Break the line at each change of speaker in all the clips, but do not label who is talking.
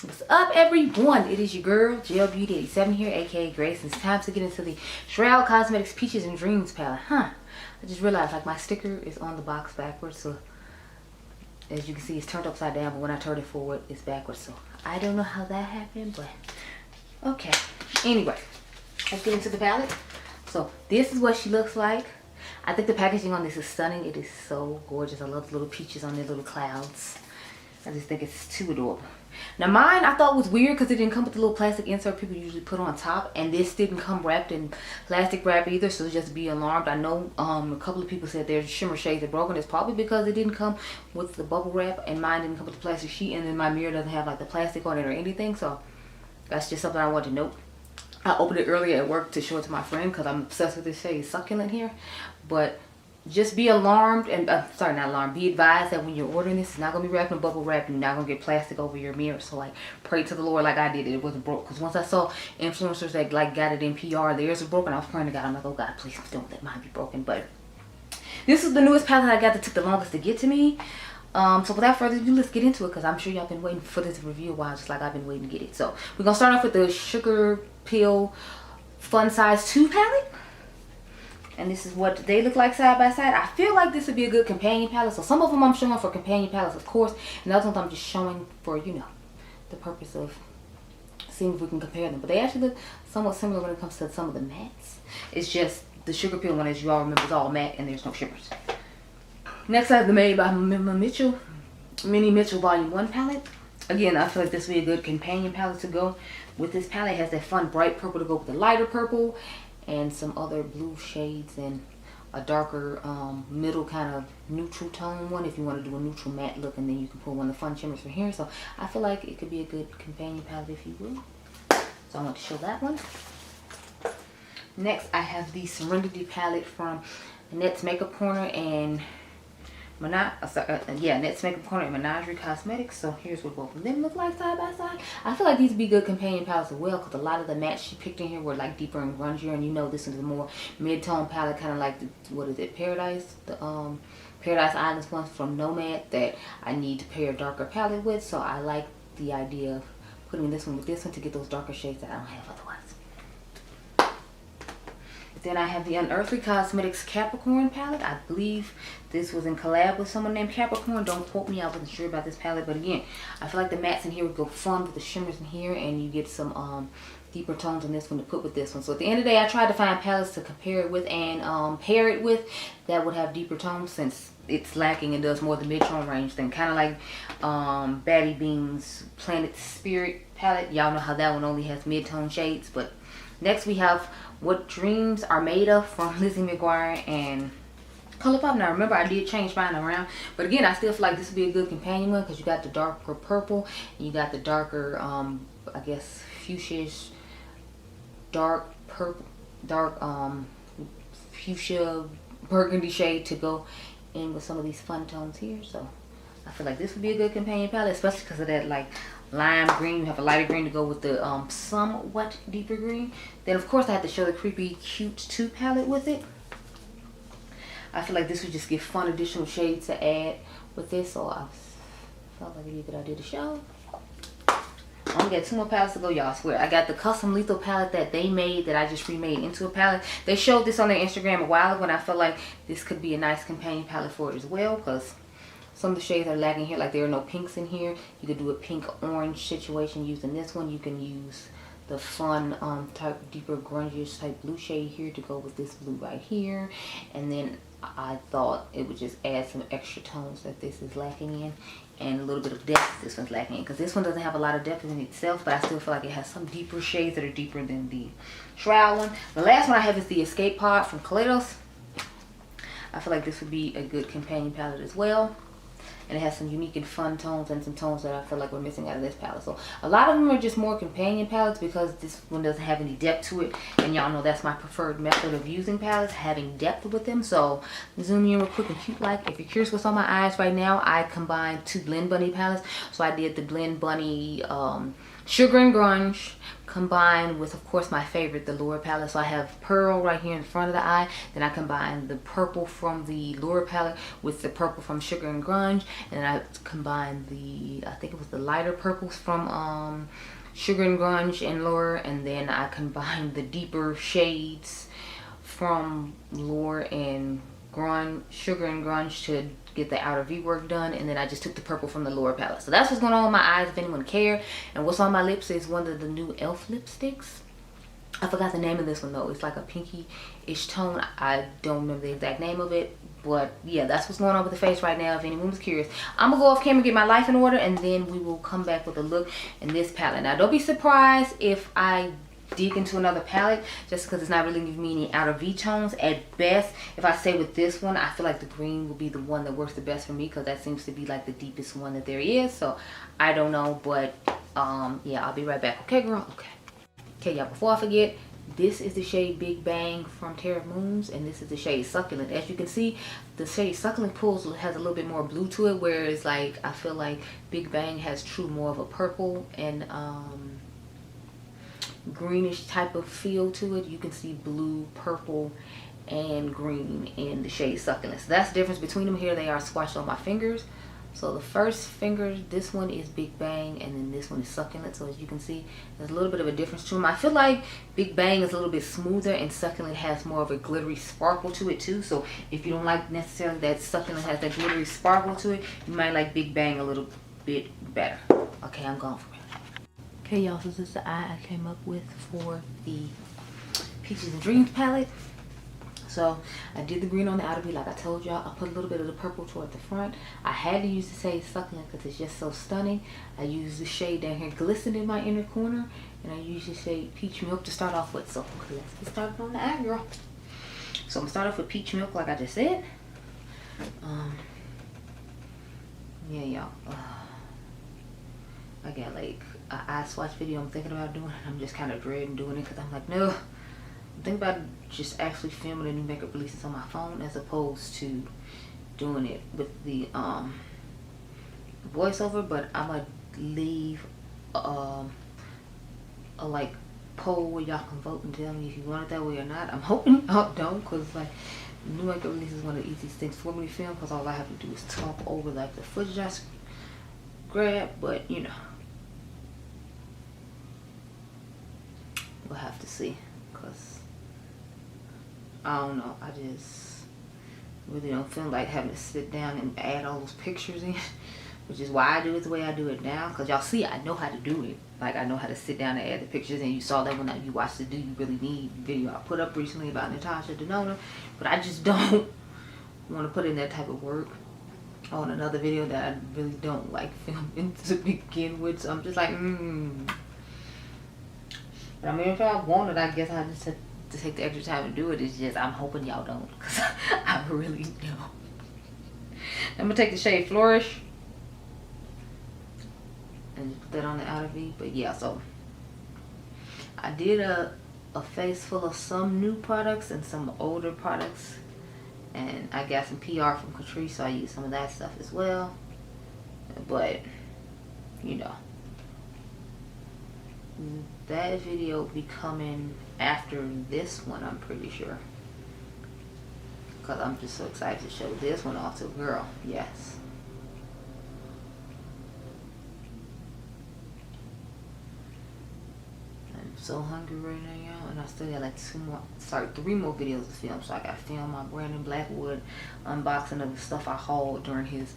What's up, everyone? It is your girl, Gel Beauty 87 here, aka Grace, and it's time to get into the Shroud Cosmetics Peaches and Dreams palette. I just realized like my sticker is on the box backwards, so as you can see it's turned upside down, but when I turn it forward it's backwards, so I don't know how that happened, but okay. Anyway, let's get into the palette. So this is what she looks like. I think the packaging on this is stunning. It is so gorgeous. I love the little peaches on their little clouds. I just think it's too adorable. Now mine I thought was weird because it didn't come with the little plastic insert people usually put on top, and this didn't come wrapped in plastic wrap either, so just be alarmed. I know a couple of people said their shimmer shades are broken. It's probably because it didn't come with the bubble wrap, and mine didn't come with the plastic sheet, and then my mirror doesn't have like the plastic on it or anything, so that's just something I wanted to note. I opened it earlier at work to show it to my friend because I'm obsessed with this shade Succulent here, but just be alarmed, and sorry, not alarmed, be advised that when you're ordering this, it's not going to be wrapped in bubble wrap. You're not going to get plastic over your mirror. So like, pray to the Lord like I did, it wasn't broke. Because once I saw influencers that like got it in PR, theirs was broken, I was praying to God. I'm like, oh God, please don't let mine be broken. But this is the newest palette I got that took the longest to get to me. So without further ado, let's get into it, because I'm sure y'all been waiting for this review a while, just like I've been waiting to get it. So we're going to start off with the Sugar Pill Fun Size 2 palette. And this is what they look like side by side. I feel like this would be a good companion palette. So some of them I'm showing for companion palettes, of course. And others I'm just showing for, you know, the purpose of seeing if we can compare them. But they actually look somewhat similar when it comes to some of the mattes. It's just the Sugar Pill one, as you all remember, is all matte and there's no shimmers. Next I have the Made by Mini Mitchell Volume 1 palette. Again, I feel like this would be a good companion palette to go with this palette. It has that fun bright purple to go with the lighter purple, and some other blue shades, and a darker middle kind of neutral tone one if you want to do a neutral matte look, and then you can pull one of the fun shimmers from here. So I feel like it could be a good companion palette, if you will. So I want to show that one. Next I have the Serenity palette from Nars Makeup Corner and Nars Makeup Corner and Menagerie Cosmetics. So here's what both of them look like side by side. I feel like these would be good companion palettes as well, because a lot of the mattes she picked in here were like deeper and grungier, and you know this is a more mid-tone palette, kind of like the, what is it, Paradise, the Paradise Islands one from Nomad, that I need to pair a darker palette with. So I like the idea of putting this one with this one to get those darker shades that I don't have otherwise. Then I have the Unearthly Cosmetics Capricorn palette. I believe this was in collab with someone named Capricorn. Don't quote me, I wasn't sure about this palette. But again, I feel like the mattes in here would go fun with the shimmers in here, and you get some deeper tones in this one to put with this one. So at the end of the day, I tried to find palettes to compare it with and pair it with that would have deeper tones, since it's lacking and does more of the mid-tone range thing. Kind of like Batty Bean's Planet Spirit palette. Y'all know how that one only has mid-tone shades. But next we have What Dreams Are Made Of from Lizzie McGuire and ColourPop. Now remember, I did change mine around, but again, I still feel like this would be a good companion one, because you got the darker purple and you got the darker I guess fuchsia, dark purple, dark fuchsia burgundy shade to go in with some of these fun tones here. So I feel like this would be a good companion palette, especially because of that like lime green. You have a lighter green to go with the somewhat deeper green. Then of course I had to show the Creepy Cute 2 palette with it. I feel like this would just give fun additional shades to add with this, so I felt like it'd be a good idea to show. I only got 2 more palettes to go, y'all, I swear. I got the Custom Lethal palette that they made that I just remade into a palette. They showed this on their Instagram a while ago, and I felt like this could be a nice companion palette for it as well, because some of the shades are lacking here. Like there are no pinks in here. You could do a pink orange situation using this one. You can use the fun type deeper grungish type blue shade here to go with this blue right here. And then I thought it would just add some extra tones that this is lacking in, and a little bit of depth this one's lacking in, because this one doesn't have a lot of depth in itself, but I still feel like it has some deeper shades that are deeper than the Shroud one. The last one I have is the Escape Pod from Kaleidos. I feel like this would be a good companion palette as well. And it has some unique and fun tones, and some tones that I feel like we're missing out of this palette. So a lot of them are just more companion palettes, because this one doesn't have any depth to it. And y'all know that's my preferred method of using palettes, having depth with them. So zoom in real quick and cute like. If you're curious what's on my eyes right now, I combined 2 Blend Bunny palettes. So I did the Blend Bunny Sugar and Grunge combined with, of course, my favorite, the Lure palette. So I have Pearl right here in front of the eye. Then I combine the purple from the Lure palette with the purple from Sugar and Grunge. And then I combine the, I think it was the lighter purples from Sugar and Grunge and Lure. And then I combined the deeper shades from Lure and Grunge, Sugar and Grunge to get the outer V work done. And then I just took the purple from the Lure palette. So that's what's going on with my eyes, if anyone care. And what's on my lips is one of the new e.l.f. lipsticks. I forgot the name of this one though. It's like a pinky-ish tone. I don't remember the exact name of it. But yeah, that's what's going on with the face right now, if anyone was curious. I'm gonna go off camera, get my life in order, and then we will come back with a look in this palette. Now don't be surprised if I dig into another palette, just because it's not really giving me any outer V tones. At best, if I say with this one, I feel like the green will be the one that works the best for me, because that seems to be like the deepest one that there is. So I don't know, but yeah, I'll be right back. Okay, girl? Okay, y'all, before I forget, this is the shade Big Bang from Terra Moons, and this is the shade Succulent. As you can see, the shade Succulent has a little bit more blue to it, whereas like I feel like Big Bang has more of a purple and greenish type of feel to it. You can see blue, purple, and green in the shade Succulent. So that's the difference between them. Here they are swatched on my fingers. So the first finger, this one is Big Bang, and then this one is Succulent. So as you can see, there's a little bit of a difference to them. I feel like Big Bang is a little bit smoother, and Succulent has more of a glittery sparkle to it too. So if you don't like necessarily that Succulent has that glittery sparkle to it, you might like Big Bang a little bit better. Okay, I'm gone for it. Okay, y'all, so this is the eye I came up with for the Peaches and Dreams palette. So I did the green on the outer V, like I told y'all. I put a little bit of the purple toward the front. I had to use the shade Succulent because it's just so stunning. I used the shade down here, Glisten, in my inner corner, and I used the shade Peach Milk to start off with. So let's get started on the eye, girl. So I'm gonna start off with Peach Milk, like I just said. Yeah, y'all. I got like an eye swatch video I'm thinking about doing, and I'm just kind of dreading doing it because I'm like, no. I'm thinking about just actually filming the new makeup releases on my phone as opposed to doing it with the voiceover. But I'm gonna leave a like poll where y'all can vote and tell me if you want it that way or not. I'm hoping y'all don't, because like new makeup release is one of the easiest things for me to film, because all I have to do is talk over like the footage I grab. But you know, we'll have to see, because I don't know, I just really don't feel like having to sit down and add all those pictures in, which is why I do it the way I do it now. Because y'all see, I know how to do it. Like, I know how to sit down and add the pictures, and you saw that when you watched the Do You Really Need video I put up recently about Natasha Denona. But I just don't want to put in that type of work on another video that I really don't like filming to begin with. So I'm just like, But I mean, if I want it, I guess I just have to take the extra time and do it. It's just, I'm hoping y'all don't, because I really don't. I'm going to take the shade Flourish and put that on the outer V. But yeah, so I did a face full of some new products and some older products. And I got some PR from Catrice, so I used some of that stuff as well. But, you know, that video will be coming after this one, I'm pretty sure, because I'm just so excited to show this one off to a girl. Yes. I'm so hungry right now, y'all, and I still got like 3 more videos to film. So I got to film my Brandon Blackwood unboxing of the stuff I hauled during his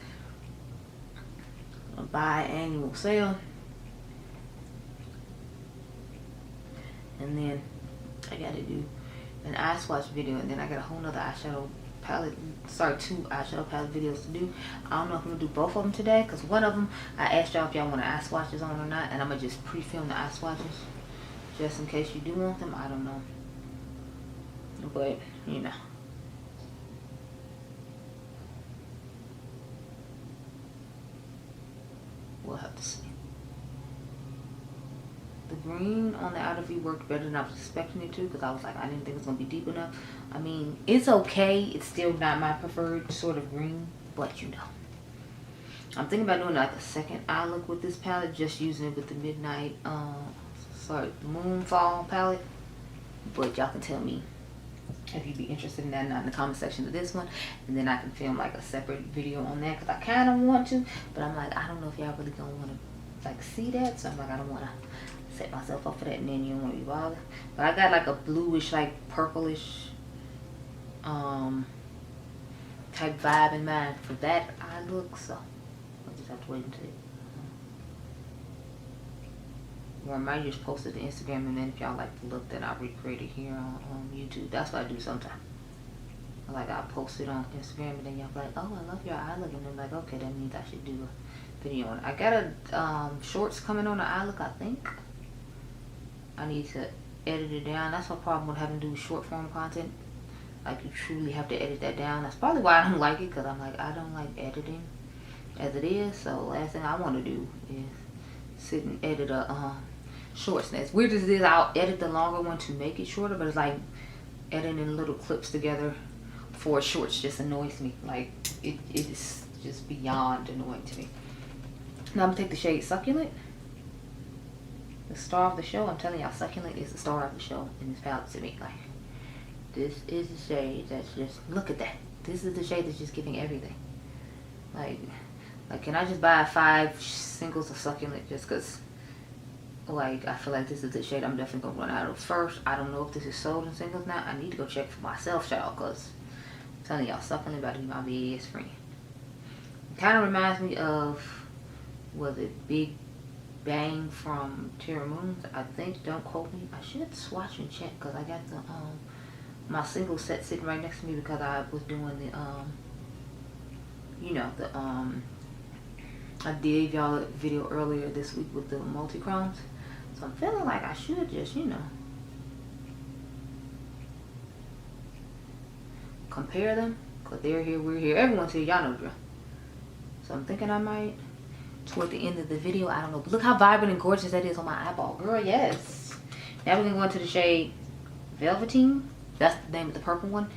biannual sale. And then I got to do an eye swatch video, and then I got a whole nother eyeshadow palette, 2 eyeshadow palette videos to do. I don't know if I'm going to do both of them today, because one of them, I asked y'all if y'all want eye swatches on or not, and I'm going to just pre-film the eye swatches, just in case you do want them. I don't know. But, you know. We'll have to see. The green on the outer V worked better than I was expecting it to, because I was like, I didn't think it was going to be deep enough. I mean, it's okay. It's still not my preferred sort of green, but you know. I'm thinking about doing like a second eye look with this palette, just using it with the midnight, moonfall palette. But y'all can tell me if you'd be interested in that or not in the comment section of this one, and then I can film like a separate video on that, because I kind of want to, but I'm like, I don't know if y'all really gonna want to like see that, so I'm like, I don't want to set myself up for that, and then you don't want to be bothered. But I got like a bluish, like purplish type vibe in mind for that eye look, so I'll just have to wait until or I might just post it to Instagram, and then if y'all like the look, then I'll recreate it here on YouTube. That's what I do sometimes. Like, I'll post it on Instagram, and then y'all be like, oh, I love your eye look, and then like, okay, that means I should do a video on it. I got a shorts coming on the eye look, I think. I need to edit it down. That's my problem with having to do short form content. Like, you truly have to edit that down. That's probably why I don't like it, because I'm like, I don't like editing as it is. So last thing I want to do is sit and edit a shorts. And as weird as it is, I'll edit the longer one to make it shorter, but it's like editing little clips together for shorts just annoys me. Like, it is just beyond annoying to me. Now I'm gonna take the shade Succulent, the star of the show. I'm telling y'all, Succulent is the star of the show in this palette to me. Like, this is the shade that's just, look at that. This is the shade that's just giving everything. Like can I just buy 5 singles of Succulent just because, like, I feel like this is the shade I'm definitely gonna run out of first. I don't know if this is sold in singles now. I need to go check for myself, child, because I'm telling y'all, Succulent about to be my best friend. It kind of reminds me of, was it Big Bang from Terra Moons? I think, don't quote me. I should swatch and check, because I got the my single set sitting right next to me, because I was doing the you know, the I gave y'all a video earlier this week with the multi-chromes. So I'm feeling like I should just, you know, compare them, because they're here, we're here, everyone's here, y'all know the drill. So I'm thinking I might, toward the end of the video, I don't know, but look how vibrant and gorgeous that is on my eyeball, girl. Yes. Now we're gonna go into the shade Velveteen. That's the name of the purple one.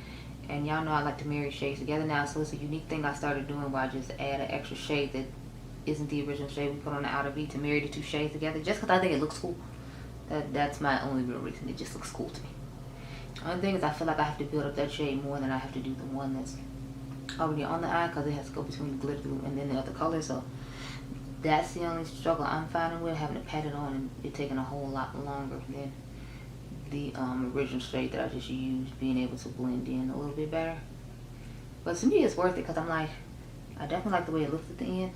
And y'all know I like to marry shades together now, so it's a unique thing I started doing where I just add an extra shade that isn't the original shade we put on the outer V to marry the 2 shades together, just because I think it looks cool. That's my only real reason. It just looks cool to me. The only thing is I feel like I have to build up that shade more than I have to do the one that's already on the eye, because it has to go between the glitter glue and then the other color. So that's the only struggle I'm finding with having to pat it on, and it taking a whole lot longer than the original shade that I just used, being able to blend in a little bit better. But to me it's worth it, because I'm like, I definitely like the way it looks at the end.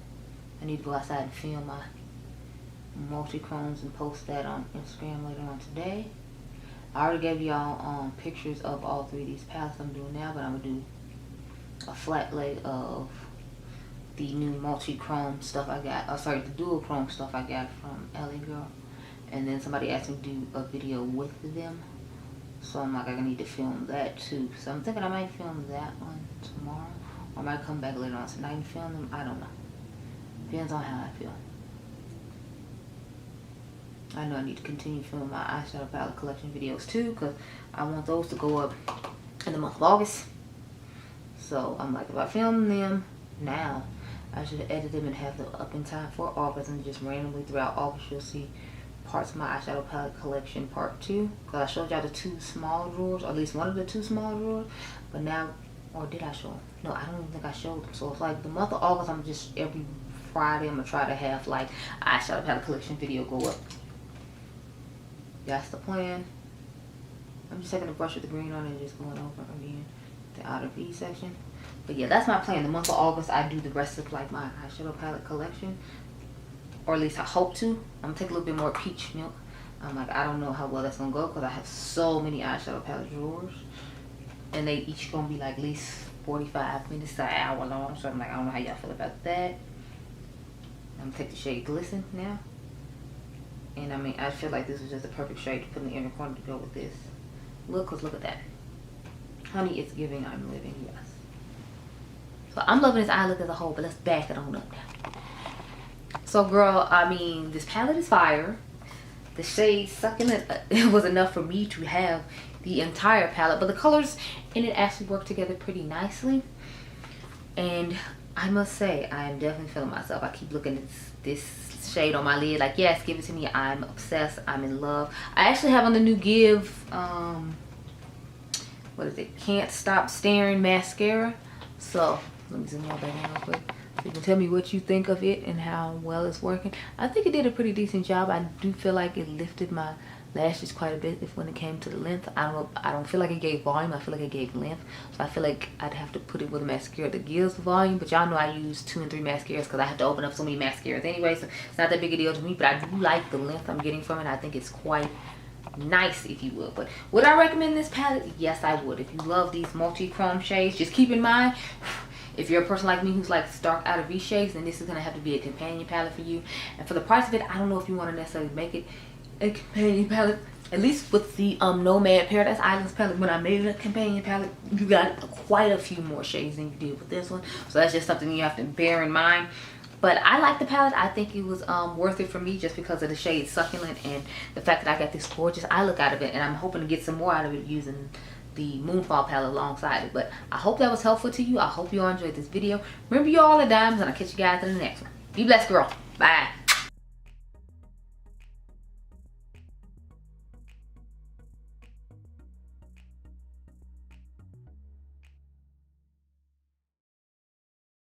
I need to go outside and film my multi-chromes and post that on Instagram later on today. I already gave y'all pictures of all 3 of these palettes I'm doing now, but I'm gonna do a flat lay of the new multi-chrome stuff I got, sorry, the dual chrome stuff I got from LA Girl. And then somebody asked me to do a video with them, so I'm like, I need to film that too. So I'm thinking I might film that one tomorrow, or I might come back later on tonight and film them. I don't know. Depends on how I feel. I know I need to continue filming my eyeshadow palette collection videos too, because I want those to go up in the month of August. So I'm like, if I film them now, I should edit them and have them up in time for August, and just randomly throughout August you'll see parts of my eyeshadow palette collection part 2, because I showed y'all the 2 small drawers, or at least one of the 2 small drawers, but now, or did I show them? No, I don't even think I showed them. So it's like the month of August, I'm just, every Friday I'm gonna try to have like eyeshadow palette collection video go up. That's the plan. I'm just taking a brush with the green on it and just going over again the outer V section. But yeah, that's my plan. The month of August I do the rest of like my eyeshadow palette collection, or at least I hope to. I'm gonna take a little bit more peach milk. I'm like, I don't know how well that's gonna go, because I have so many eyeshadow palette drawers, and they each gonna be like at least 45 minutes to an hour long. So I'm like, I don't know how y'all feel about that. I'm gonna take the shade Glisten now, and I mean, I feel like this is just the perfect shade to put in the inner corner to go with this look, because look at that, honey, it's giving I'm living. Yes. So I'm loving this eye look as a whole, but let's back it on up now. So girl, I mean, this palette is fire. The shade Succulent, it was enough for me to have the entire palette, but the colors in it actually work together pretty nicely. And I must say, I am definitely feeling myself. I keep looking at this shade on my lid. Like, yes, give it to me. I'm obsessed. I'm in love. I actually have on the new Give, what is it? Can't Stop Staring mascara. So, let me zoom all back in real quick. So you can tell me what you think of it and how well it's working. I think it did a pretty decent job. I do feel like it lifted my lashes quite a bit if when it came to the length. I don't feel like it gave volume. I feel like it gave length. So I feel like I'd have to put it with a mascara that gives volume. But y'all know I use 2 and 3 mascaras because I have to open up so many mascaras anyway. So it's not that big a deal to me. But I do like the length I'm getting from it. I think it's quite nice, if you will. But would I recommend this palette? Yes, I would. If you love these multi-chrome shades, just keep in mind, if you're a person like me who's like dark out of V shades, then this is gonna have to be a companion palette for you. And for the price of it, I don't know if you want to necessarily make it a companion palette. At least with the Nomad Paradise Islands palette, when I made it a companion palette, you got quite a few more shades than you did with this one. So that's just something you have to bear in mind. But I like the palette. I think it was worth it for me just because of the shade Succulent and the fact that I got this gorgeous eye look out of it. And I'm hoping to get some more out of it using the Moonfall palette alongside it. But I hope that was helpful to you. I hope you all enjoyed this video. Remember, you all are diamonds, and I'll catch you guys in the next one. Be blessed, girl. Bye.